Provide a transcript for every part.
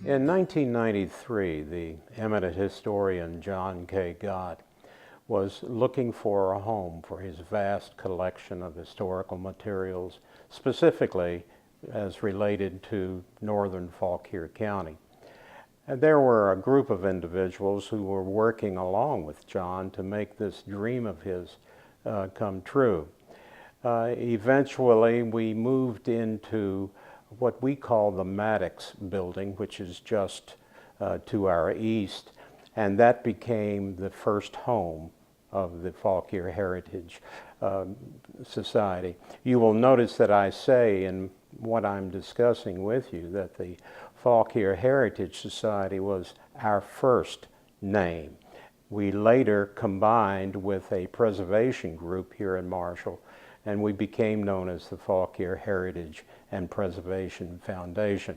In 1993, the eminent historian John K. Gott was looking for a home for his vast collection of historical materials, specifically as related to northern Fauquier County. And there were a group of individuals who were working along with John to make this dream of his come true. Eventually, we moved into what we call the Maddox building, which is just to our east, and that became the first home of the Fauquier Heritage Society. You will notice that I say in what I'm discussing with you that the Fauquier Heritage Society was our first name. We later combined with a preservation group here in Marshall, and we became known as the Fauquier Heritage and Preservation Foundation.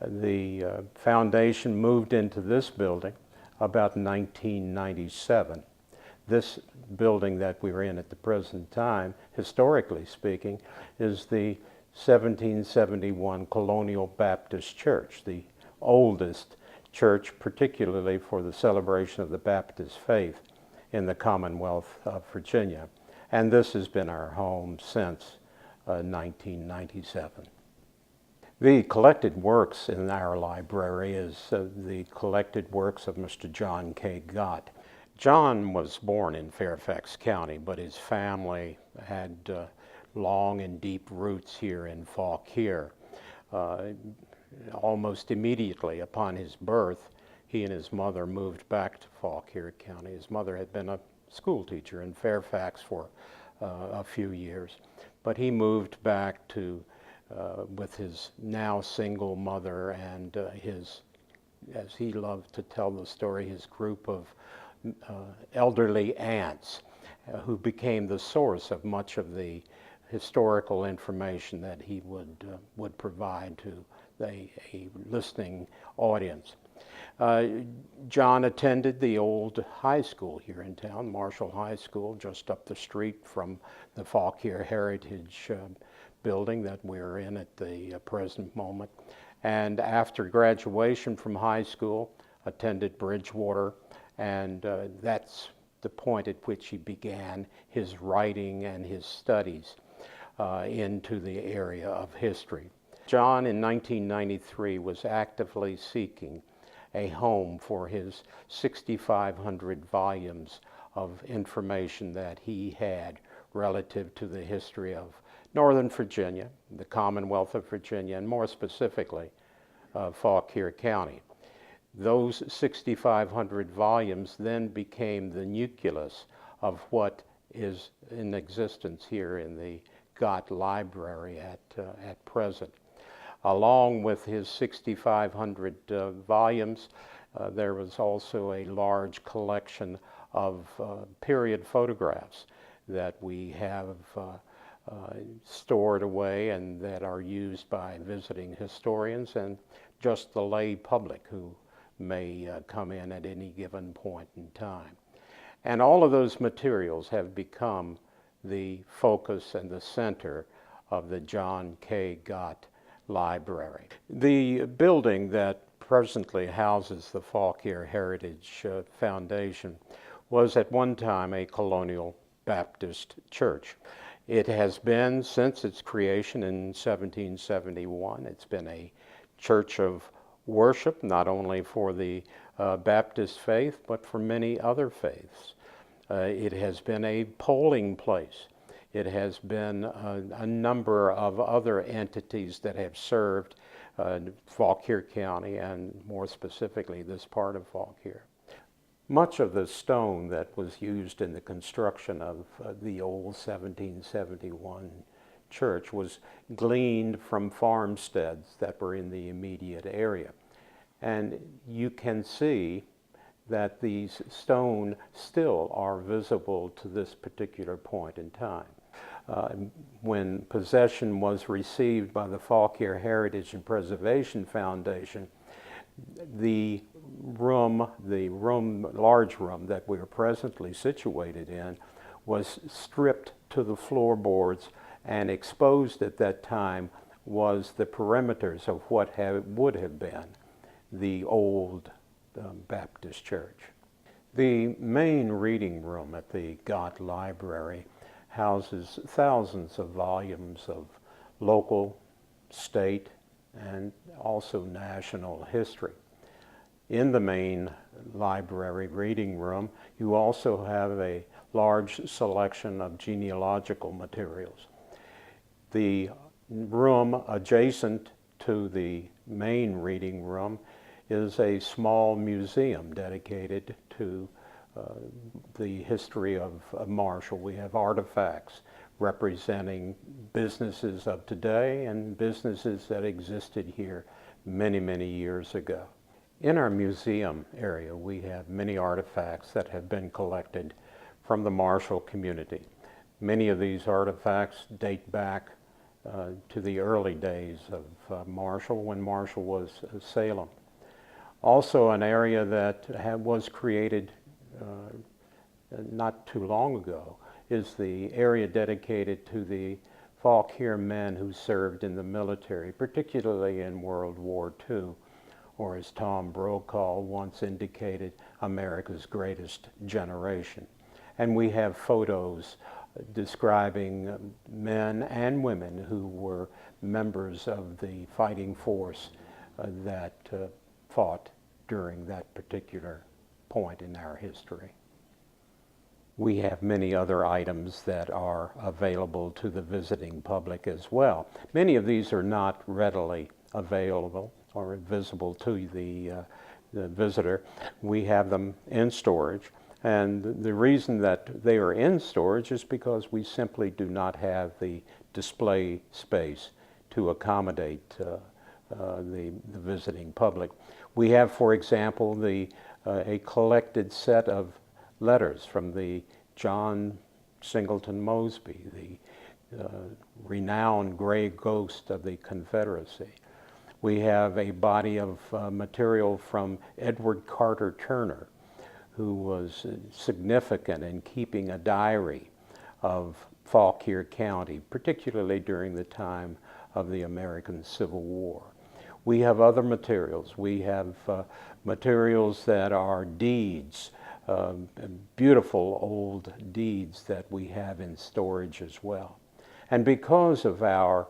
The foundation moved into this building about 1997. This building that we're in at the present time, historically speaking, is the 1771 Colonial Baptist Church, the oldest church, particularly for the celebration of the Baptist faith in the Commonwealth of Virginia. And this has been our home since 1997. The collected works in our library is the collected works of Mr. John K. Gott. John was born in Fairfax County, but his family had long and deep roots here in Fauquier. Almost immediately upon his birth, he and his mother moved back to Fauquier County. His mother had been a school teacher in Fairfax for a few years, but he moved back to with his now single mother and his, as he loved to tell the story, his group of elderly aunts who became the source of much of the historical information that he would provide to a listening audience. John attended the old high school here in town, Marshall High School, just up the street from the Fauquier Heritage building that we're in at the present moment. And after graduation from high school, attended Bridgewater, and that's the point at which he began his writing and his studies into the area of history. John, in 1993, was actively seeking a home for his 6,500 volumes of information that he had relative to the history of Northern Virginia, the Commonwealth of Virginia, and more specifically, Fauquier County. Those 6,500 volumes then became the nucleus of what is in existence here in the Gott Library at present. Along with his 6,500 volumes, there was also a large collection of period photographs that we have stored away and that are used by visiting historians and just the lay public who may come in at any given point in time. And all of those materials have become the focus and the center of the John K. Gott Library. The building that presently houses the Fauquier Heritage Foundation was at one time a colonial Baptist church. It has been, since its creation in 1771, it's been a church of worship, not only for the Baptist faith, but for many other faiths. It has been a polling place. It has been a number of other entities that have served Fauquier County and more specifically this part of Fauquier. Much of the stone that was used in the construction of the old 1771 church was gleaned from farmsteads that were in the immediate area. And you can see that these stone still are visible to this particular point in time. When possession was received by the Fauquier Heritage and Preservation Foundation, the large room that we are presently situated in was stripped to the floorboards, and exposed at that time was the perimeters of what would have been the old Baptist church. The main reading room at the Gott Library houses thousands of volumes of local, state, and also national history. In the main library reading room, you also have a large selection of genealogical materials. The room adjacent to the main reading room is a small museum dedicated to the history of Marshall. We have artifacts representing businesses of today and businesses that existed here many, many years ago. In our museum area, we have many artifacts that have been collected from the Marshall community. Many of these artifacts date back to the early days of Marshall, when Marshall was Salem. Also, an area that was created not too long ago is the area dedicated to the Fauquier men who served in the military, particularly in World War II, or as Tom Brokaw once indicated, America's greatest generation. And we have photos describing men and women who were members of the fighting force that fought during that particular point in our history. We have many other items that are available to the visiting public as well. Many of these are not readily available or visible to the visitor. We have them in storage, and the reason that they are in storage is because we simply do not have the display space to accommodate the visiting public. We have, for example, a collected set of letters from the John Singleton Mosby, the renowned gray ghost of the Confederacy. We have a body of material from Edward Carter Turner, who was significant in keeping a diary of Fauquier County, particularly during the time of the American Civil War. We have other materials. We have materials that are deeds, beautiful old deeds that we have in storage as well. And because of our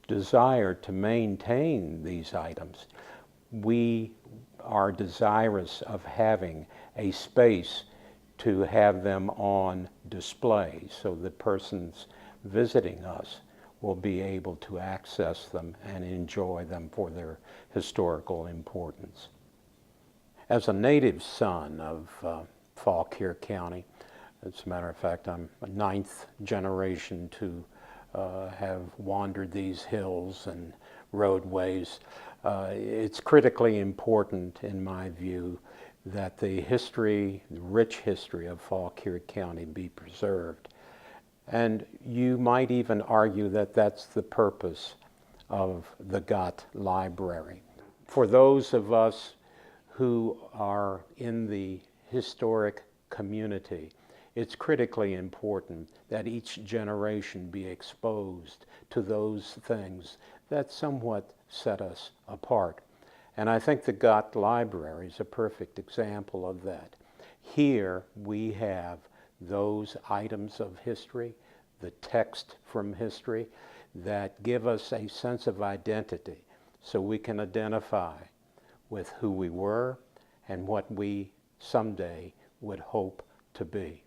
desire to maintain these items, we are desirous of having a space to have them on display so the persons visiting us will be able to access them and enjoy them for their historical importance. As a native son of Fauquier County, as a matter of fact, I'm a 9th generation to have wandered these hills and roadways. It's critically important, in my view, that the history, the rich history of Fauquier County be preserved. And you might even argue that that's the purpose of the Gott Library. For those of us who are in the historic community, it's critically important that each generation be exposed to those things that somewhat set us apart. And I think the Gott Library is a perfect example of that. Here we have those items of history, the text from history, that give us a sense of identity so we can identify with who we were and what we someday would hope to be.